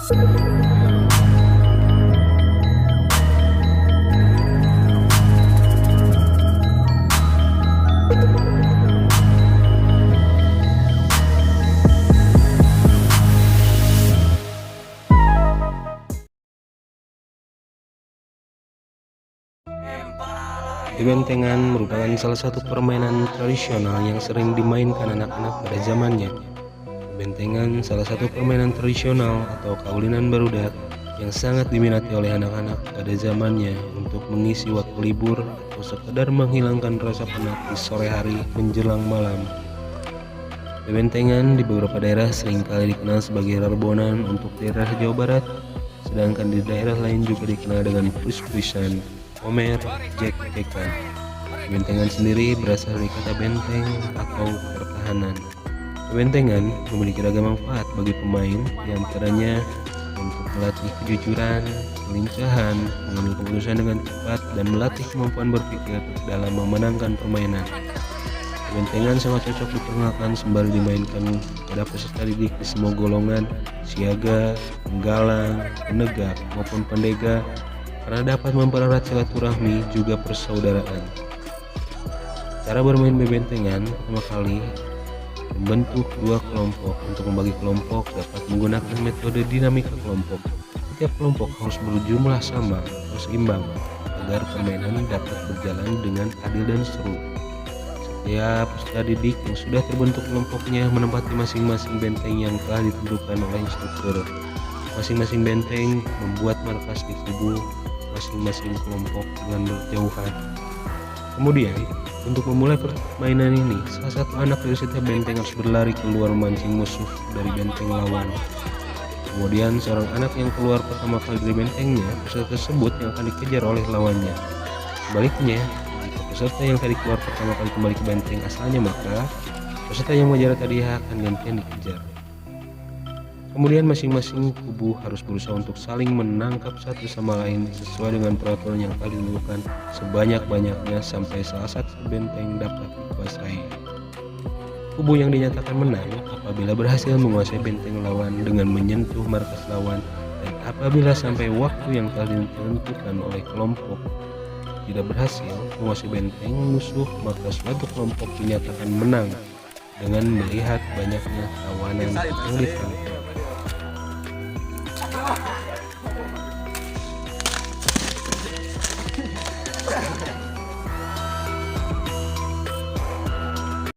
Bentengan merupakan salah satu permainan tradisional yang sering dimainkan anak-anak pada zamannya. Bentengan salah satu permainan tradisional atau kaulinan barudak yang sangat diminati oleh anak-anak pada zamannya untuk mengisi waktu libur atau sekedar menghilangkan rasa penat di sore hari menjelang malam. Bentengan di beberapa daerah seringkali dikenal sebagai rarbonan untuk daerah Jawa Barat, sedangkan di daerah lain juga dikenal dengan puis-puisan, Omer, jek-jekan. Bentengan sendiri berasal dari kata benteng atau pertahanan. Bentengan memiliki ragam manfaat bagi pemain, diantaranya untuk melatih kejujuran, kelincahan, mengambil keputusan dengan cepat, dan melatih kemampuan berpikir dalam memenangkan permainan. Bentengan sangat cocok diperkenalkan sembari dimainkan pada peserta didik di semua golongan, siaga, penggalang, penegak, maupun pendega, karena dapat mempererat silaturahmi juga persaudaraan. Cara bermain bebentengan pertama kali membentuk dua kelompok. Untuk membagi kelompok dapat menggunakan metode dinamika kelompok. Setiap kelompok harus berjumlah sama atau seimbang agar permainan dapat berjalan dengan adil dan seru. Setiap peserta didik yang sudah terbentuk kelompoknya menempati masing-masing benteng yang telah ditentukan oleh instruktur. Masing-masing benteng membuat markas di tubuh masing-masing kelompok dengan berjauhan. Kemudian, untuk memulai permainan ini, salah satu anak dari setiap benteng harus berlari keluar memancing musuh dari benteng lawan. Kemudian, seorang anak yang keluar pertama kali dari bentengnya, peserta tersebut yang akan dikejar oleh lawannya. Sebaliknya, jika peserta yang tadi keluar pertama kali kembali ke benteng asalnya, maka peserta yang mengejar tadi akan gantian dikejar. Kemudian masing-masing kubu harus berusaha untuk saling menangkap satu sama lain sesuai dengan peraturan yang telah ditentukan sebanyak-banyaknya sampai salah satu benteng dapat dikuasai. Kubu yang dinyatakan menang apabila berhasil menguasai benteng lawan dengan menyentuh markas lawan, dan apabila sampai waktu yang telah ditentukan oleh kelompok tidak berhasil menguasai benteng musuh, maka suatu kelompok dinyatakan menang dengan melihat banyaknya tawanan yang ditangkap.